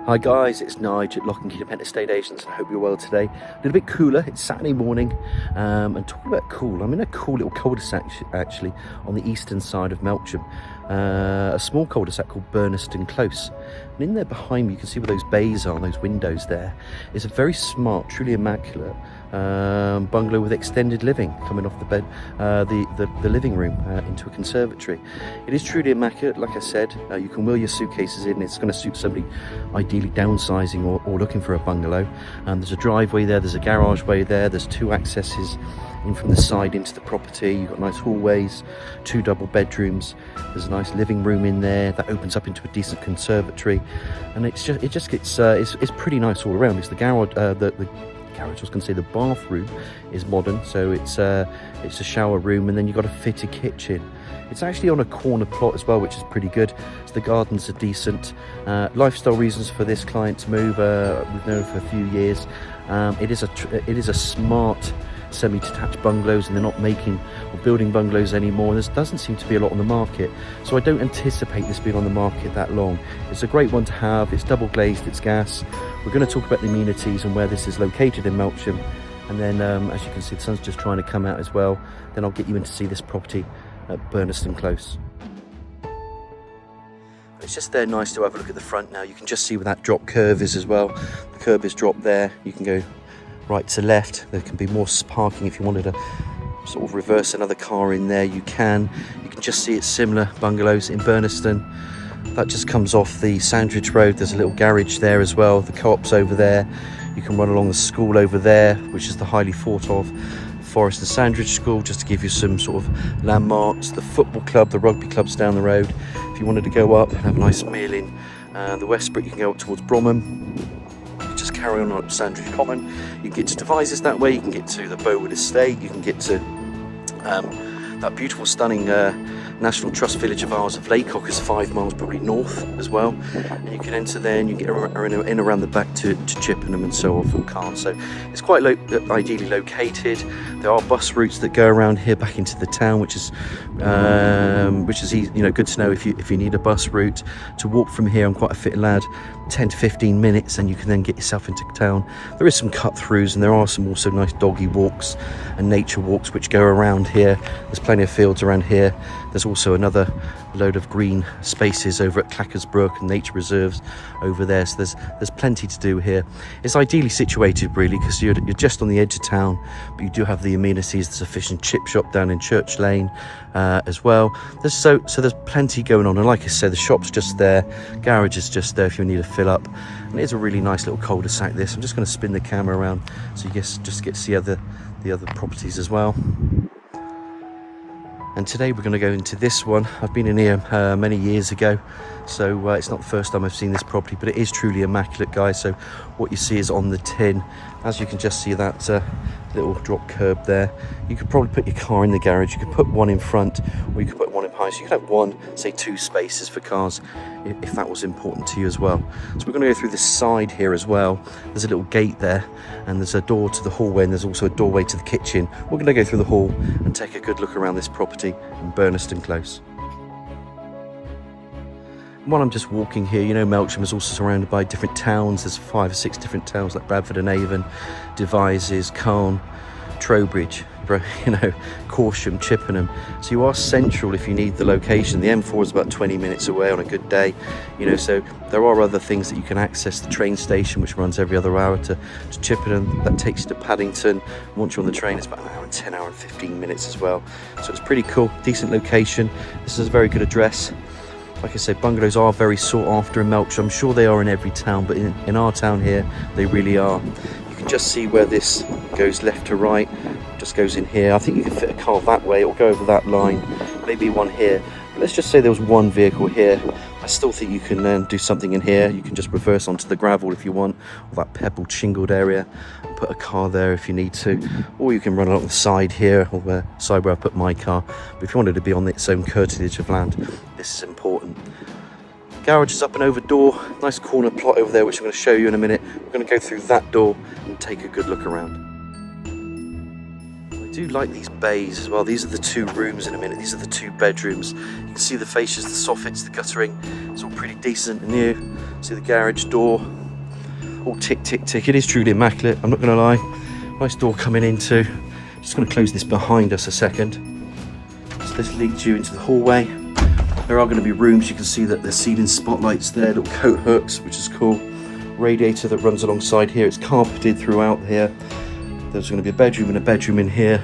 Hi guys, it's Nige at 𝘆cie𝗂𝗿𝗶 Estate Agents. I hope you're well today. A little bit cooler, it's Saturday morning, and talking about cool, I'm in a cool little cul-de-sac actually on the eastern side of Melksham. A small cul-de-sac called Burniston Close. And in there behind me, you can see where those bays are, those windows there, is a very smart, truly immaculate bungalow with extended living coming off the bed, the living room into a conservatory. It is truly immaculate, like I said. You can wheel your suitcases in. It's going to suit somebody ideally downsizing or looking for a bungalow. There's a driveway there, there's a garage way there, there's two accesses in from the side into the property. You've got nice hallways, two double bedrooms, there's a nice living room in there that opens up into a decent conservatory, and it's pretty nice all around. It's the garage, I was going to say the bathroom is modern, so it's a shower room, and then you've got a fitted kitchen. It's actually on a corner plot as well, which is pretty good. So the gardens are decent. Lifestyle reasons for this client to move, we've known for a few years. It is a smart semi-detached bungalows, and they're not making or building bungalows anymore. There doesn't seem to be a lot on the market, so I don't anticipate this being on the market that long. It's a great one to have. It's double glazed, it's gas. We're going to talk about the amenities and where this is located in Melksham, and then as you can see, the sun's just trying to come out as well. Then I'll get you in to see this property at Burniston Close. It's just there nice to have a look at the front now. You can just see where that drop curve is as well. The curb is dropped there. You can go right to left. There can be more parking if you wanted to sort of reverse another car in there. You can just see it's similar bungalows in Burniston. That just comes off the Sandridge Road. There's a little garage there as well. The co-op's over there. You can run along the school over there, which is the highly thought of Forest and Sandridge School, just to give you some sort of landmarks. The football club, the rugby club's down the road. If you wanted to go up and have a nice meal in the Westbrook, you can go up towards 𝗏𝗵𝗶. Just carry on up Sandridge Common. You can get to 𝘃𝗍𝗍𝗏 that way. You can get to the 𝘀𝗿𝗏 Estate. You can get to that beautiful, stunning National Trust village of ours of 𝘆𝗿𝗂𝗿 is 5 miles probably north as well, and you can enter there and you get in around the back to 𝘀𝗵𝗏 and so on from cars. So it's quite ideally located. There are bus routes that go around here back into the town, which is easy, good to know if you need a bus route to walk from here. I'm quite a fit lad, 10 to 15 minutes, and you can then get yourself into town. There is some cut throughs, and there are some also nice doggy walks and nature walks which go around here. There's plenty of fields around here. There's also another load of green spaces over at 𝘧𝗵𝗶 and nature reserves over there, so there's plenty to do here. It's ideally situated really because you're just on the edge of town, but you do have the amenities. There's a fish and chip shop down in Church Lane as well. So there's plenty going on, and like I said, the shop's just there, garage is just there if you need a fill up, and it's a really nice little cul-de-sac this. I'm just going to spin the camera around so you just get to see the other properties as well. And today we're going to go into this one. I've been in here many years ago, so it's not the first time I've seen this property, but it is truly immaculate, guys. So what you see is on the tin. As you can just see that little drop curb there. You could probably put your car in the garage. You could put one in front, or you could put one in behind. So you could have one, say 2 spaces for cars, if that was important to you as well. So we're going to go through this side here as well. There's a little gate there, and there's a door to the hallway, and there's also a doorway to the kitchen. We're going to go through the hall and take a good look around this property in Burniston Close. While I'm just walking here, Melksham is also surrounded by different towns. There's 5 or 6 different towns like Bradford and Avon, 𝘃𝗍𝗍𝗏, Calne, Trowbridge, Corsham, Chippenham. So you are central if you need the location. The M4 is about 20 minutes away on a good day, so there are other things that you can access. The train station, which runs every other hour to Chippenham, that takes you to Paddington. Once you're on the train, it's about an hour and 10, hour and 15 minutes as well. So it's pretty cool, decent location. This is a very good address. Like I said, bungalows are very sought after in Melksham. I'm sure they are in every town, but in our town here, they really are. You can just see where this goes left to right, just goes in here. I think you can fit a car that way or go over that line, maybe one here. But let's just say there was one vehicle here. I still think you can do something in here. You can just reverse onto the gravel if you want, or that pebbled shingled area, and put a car there if you need to. Or you can run along the side here, or the side where I put my car. But if you wanted to be on its own curtilage of land, this is important. Garage is up and over door, nice corner plot over there, which I'm going to show you in a minute. We're going to go through that door and take a good look around. I do like these bays as well. These are the 2 rooms in a minute. These are the 2 bedrooms. You can see the fascias, the soffits, the guttering. It's all pretty decent and new. See the garage door. all tick, tick, tick. It is truly immaculate, I'm not going to lie. Nice door coming into. Just going to close this behind us a second. So this leads you into the hallway. There are going to be rooms. You can see that there's ceiling spotlights there, little coat hooks, which is cool. Radiator that runs alongside here. It's carpeted throughout here. There's going to be a bedroom and a bedroom in here.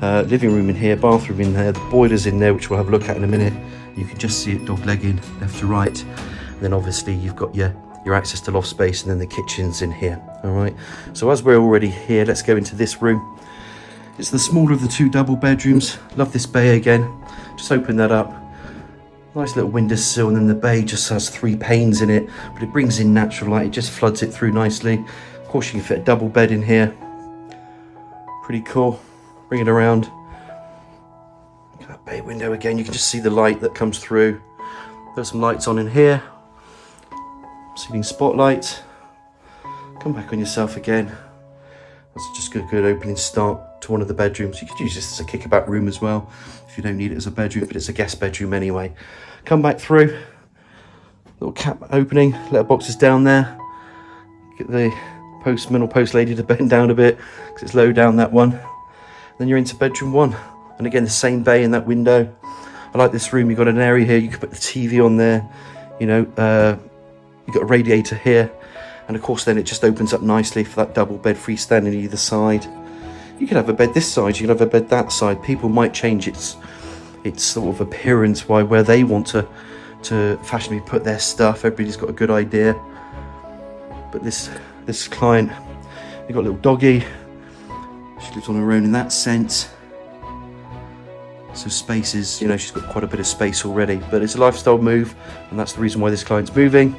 Living room in here, bathroom in there. The boiler's in there, which we'll have a look at in a minute. You can just see it dog legging left to right. And then obviously you've got your access to loft space, and then the kitchen's in here. All right. So as we're already here, let's go into this room. It's the smaller of the two double bedrooms. Love this bay again. Just open that up. Nice little windowsill, and then the bay just has 3 panes in it, but it brings in natural light. It just floods it through nicely. Of course, you can fit a double bed in here. Pretty cool. Bring it around. Look at that bay window again. You can just see the light that comes through. There's some lights on in here. Ceiling spotlight. Come back on yourself again. That's just a good opening start to one of the bedrooms. You could use this as a kickabout room as well, if you don't need it as a bedroom, but it's a guest bedroom anyway. Come back through. Little cap opening. Letterbox is down there. Get the postman or post lady to bend down a bit, because it's low down, that one. Then you're into bedroom 1. And again, the same bay in that window. I like this room. You've got an area here. You can put the TV on there. You know, you've got a radiator here. And of course, then it just opens up nicely for that double bed freestanding either side. You can have a bed this side, you can have a bed that side. People might change its sort of appearance by where they want to fashionably put their stuff. Everybody's got a good idea. But this client, they've got a little doggy. She lives on her own in that sense. So space is, you know, she's got quite a bit of space already. But it's a lifestyle move, and that's the reason why this client's moving.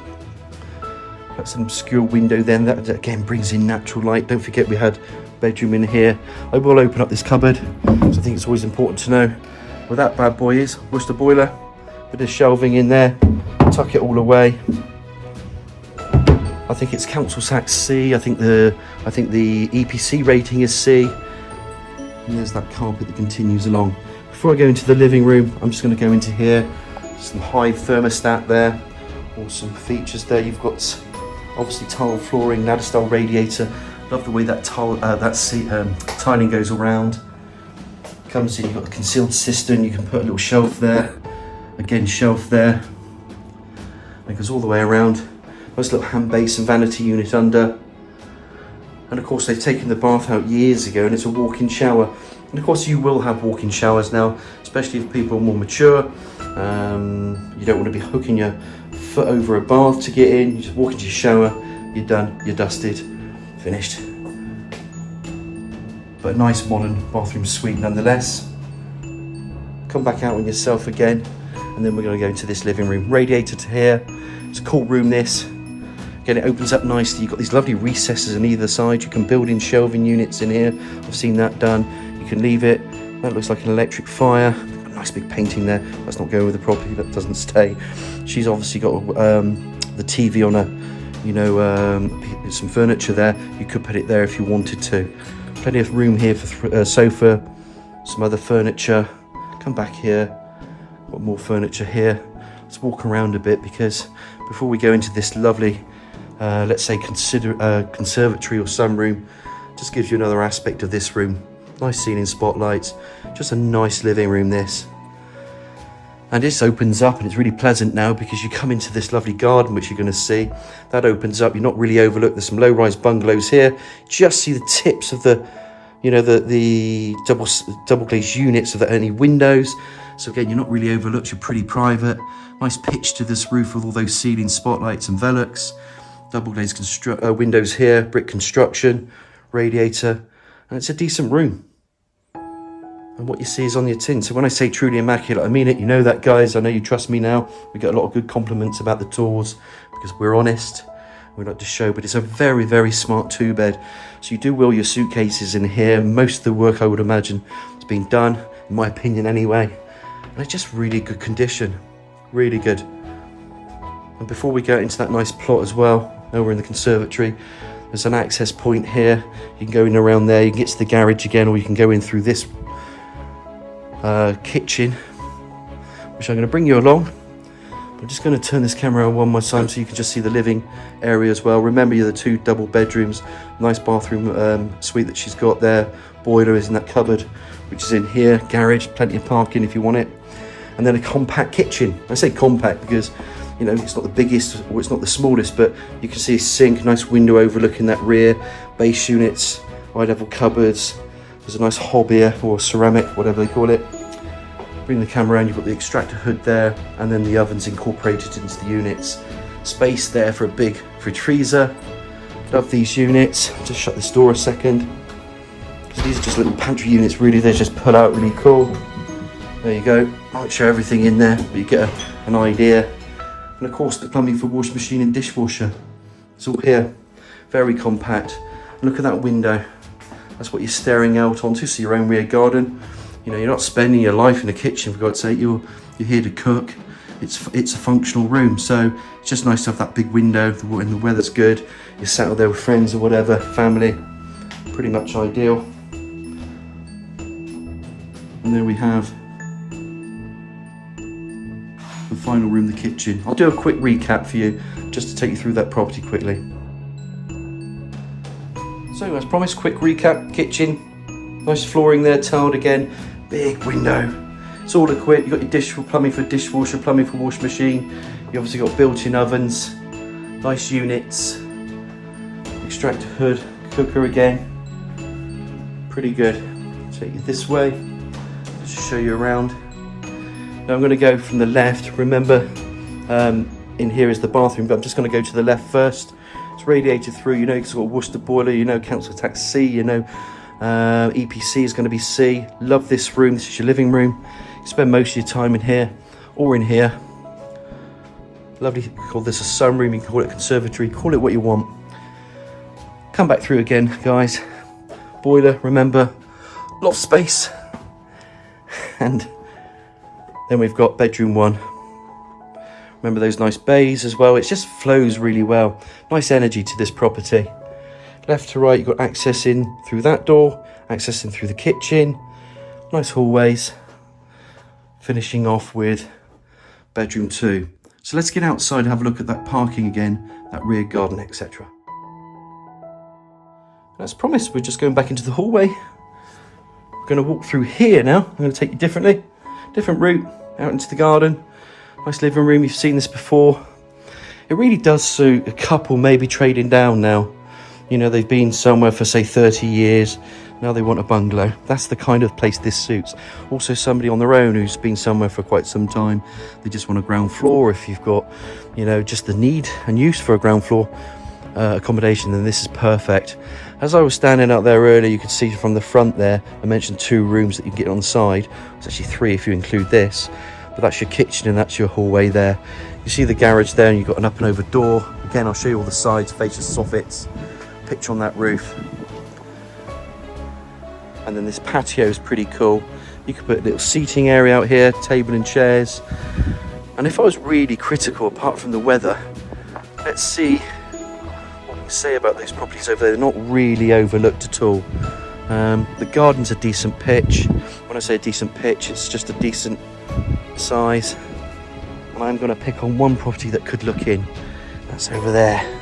That's an obscure window then, that again brings in natural light. Don't forget we had bedroom in here. I will open up this cupboard, so I think it's always important to know where that bad boy is. Where's the boiler? Bit of shelving in there, tuck it all away. I think it's council tax C. I think the EPC rating is C. And there's that carpet that continues along. Before I go into the living room, I'm just going to go into here. Some high thermostat there, awesome features there. You've got obviously tile flooring, ladder style radiator. Love the way that tiling goes around. Comes in, you've got a concealed cistern. You can put a little shelf there. Again, shelf there. And it goes all the way around. Nice little hand basin, vanity unit under. And of course, they've taken the bath out years ago, and it's a walk-in shower. And of course, you will have walk-in showers now, especially if people are more mature. You don't want to be hooking your foot over a bath to get in. You just walk into your shower, you're done, you're dusted, finished. But a nice modern bathroom suite nonetheless. Come back out on yourself again, and then we're going to go into this living room. Radiator to here. It's a cool room, this. Again, it opens up nicely. You've got these lovely recesses on either side. You can build in shelving units in here. I've seen that done. You can leave it. That looks like an electric fire. Nice big painting there. That's not going with the property. That doesn't stay. She's obviously got the TV on her, you know, some furniture there. You could put it there if you wanted to. Plenty of room here for a sofa, some other furniture. Come back here. Got more furniture here. Let's walk around a bit, because before we go into this lovely, let's say conservatory or sunroom, just gives you another aspect of this room. Nice ceiling spotlights, just a nice living room this. And this opens up, and it's really pleasant now, because you come into this lovely garden, which you're going to see. That opens up, you're not really overlooked. There's some low-rise bungalows here. Just see the tips of the, you know, the double glazed units of any windows. So again, you're not really overlooked, you're pretty private. Nice pitch to this roof with all those ceiling spotlights and velux. Double glazed windows here, brick construction, radiator, and it's a decent room. And what you see is on your tin. So when I say truly immaculate, I mean it. You know that, guys. I know you trust me now. We get a lot of good compliments about the tours, because we're honest. We like to show, but it's a very, very smart 2-bed. So you do wheel your suitcases in here. Most of the work, I would imagine, has been done, in my opinion anyway. And it's just really good condition. Really good. And before we go into that nice plot as well, over in the conservatory, there's an access point here. You can go in around there. You can get to the garage again, or you can go in through this kitchen, which I'm going to bring you along. I'm just going to turn this camera around one more time so you can just see the living area as well. Remember, you're the 2 double bedrooms, nice bathroom suite that she's got there. Boiler is in that cupboard, which is in here. Garage, plenty of parking if you want it. And then a compact kitchen. I say compact because, you know, it's not the biggest or it's not the smallest, but you can see a sink, nice window overlooking that rear, base units, high level cupboards. There's a nice hob here, or ceramic, whatever they call it. Bring the camera around, you've got the extractor hood there, and then the oven's incorporated into the units. Space there for a big fridge freezer. Love these units. Just shut this door a second. So these are just little pantry units, really. They just pull out really cool. There you go. I won't show everything in there, but you get an idea. And of course, the plumbing for washing machine and dishwasher. It's all here. Very compact. Look at that window. That's what you're staring out onto, so your own rear garden. You know, you're not spending your life in the kitchen, for God's sake. You're here to cook. It's a functional room, so it's just nice to have that big window when the weather's good. You're sat out there with friends or whatever, family. Pretty much ideal. And there we have the final room, the kitchen. I'll do a quick recap for you, just to take you through that property quickly. So, as promised, quick recap. Kitchen, nice flooring there, tiled again. Big window. It's all equipped. You've got your plumbing for dishwasher, plumbing for washing machine. You obviously got built-in ovens, nice units, extractor hood, cooker again. Pretty good. Take you this way, just to show you around. Now I'm going to go from the left. Remember, in here is the bathroom, but I'm just going to go to the left first. It's radiated through. You know, it's got a Worcester boiler. You know, council tax C. You know. EPC is going to be C. Love this room. This is your living room. You spend most of your time in here or in here. Lovely. We call this a sunroom. You can call it a conservatory. Call it what you want. Come back through again, guys. Boiler. Remember, loft space. And then we've got bedroom 1. Remember those nice bays as well. It just flows really well. Nice energy to this property. Left to right, you've got access in through that door, access in through the kitchen, nice hallways, finishing off with bedroom 2. So let's get outside and have a look at that parking again, that rear garden, etc. As promised, we're just going back into the hallway. We're going to walk through here now. I'm going to take you different route, out into the garden. Nice living room, you've seen this before. It really does suit a couple maybe trading down now. You know, they've been somewhere for, say, 30 years. Now they want a bungalow. That's the kind of place this suits. Also, somebody on their own who's been somewhere for quite some time. They just want a ground floor. If you've got, you know, just the need and use for a ground floor accommodation, then this is perfect. As I was standing out there earlier, you could see from the front there, I mentioned 2 rooms that you can get on the side. It's actually 3 if you include this. But that's your kitchen and that's your hallway there. You see the garage there, and you've got an up and over door. Again, I'll show you all the sides, fascia soffits. Picture on that roof. And then this patio is pretty cool. You could put a little seating area out here, table and chairs. And if I was really critical, apart from the weather, let's see what we can say about those properties over there. They're not really overlooked at all. The garden's a decent pitch. When I say a decent pitch, it's just a decent size. And I'm going to pick on one property that could look in. That's over there.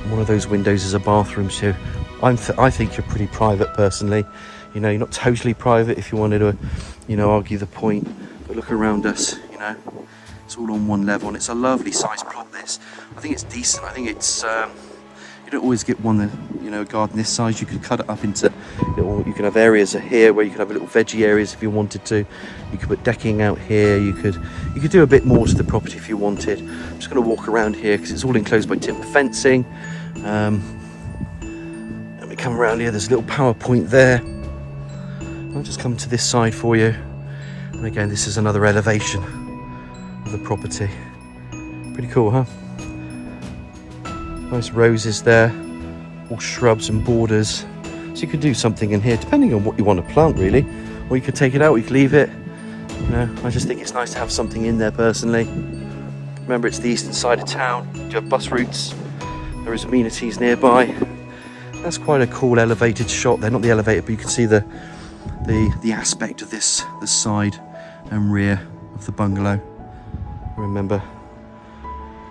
One of those windows is a bathroom, so I think you're pretty private personally. You know, you're not totally private if you wanted to, you know, argue the point. But look around us, you know, it's all on one level, and it's a lovely sized plot. This, I think it's decent. I think it's you don't always get one that, you know, a garden this size. You could cut it up into little. You can have areas here where you could have a little veggie areas if you wanted to. You could put decking out here. You could do a bit more to the property if you wanted. I'm just going to walk around here because it's all enclosed by timber fencing. Let me come around here. There's a little power point there. I'll just come to this side for you. And again, this is another elevation of the property. Pretty cool, huh? Nice roses there, all shrubs and borders. So you could do something in here, depending on what you want to plant, really. Or you could take it out, or you could leave it. You know, I just think it's nice to have something in there personally. Remember, it's the eastern side of town. You have bus routes. There is amenities nearby. That's quite a cool elevated shot there. Not the elevator, but you can see the aspect of this side and rear of the bungalow. Remember,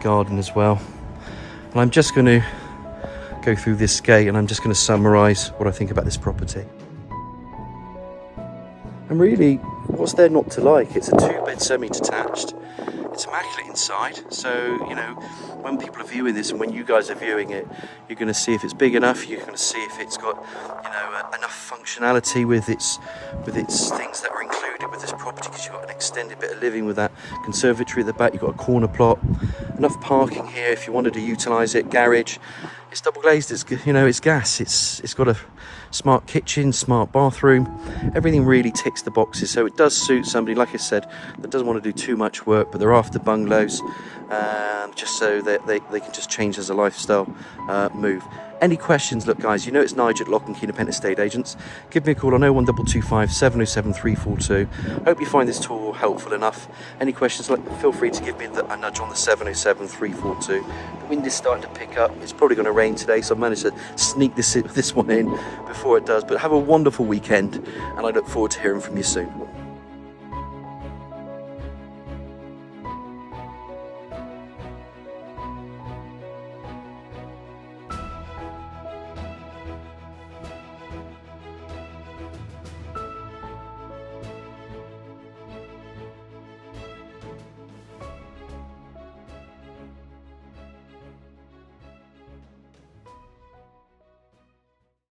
garden as well. And I'm just going to go through this gate and I'm just going to summarise what I think about this property. And really, what's there not to like? It's a 2-bed semi-detached. It's immaculate inside, so you know, when people are viewing this and when you guys are viewing it, you're going to see if it's big enough, you're going to see if it's got, you know, enough functionality with its things that are included with this property, because you've got an extended bit of living with that conservatory at the back, you've got a corner plot, enough parking here if you wanted to utilise it, garage. It's double glazed, it's, you know, it's gas, it's got a smart kitchen, smart bathroom, everything really ticks the boxes, so it does suit somebody, like I said, that doesn't want to do too much work, but they're after bungalows, just so that they can just change as a lifestyle move. Any questions, look guys, you know it's Nigel at 𝘆𝗵𝗶𝗶𝗶 Estate Agents. Give me a call on 01225 707 342. Hope you find this tour helpful enough. Any questions, feel free to give me a nudge on the 707 342. The wind is starting to pick up. It's probably going to rain today, so I've managed to sneak this one in before it does. But have a wonderful weekend, and I look forward to hearing from you soon.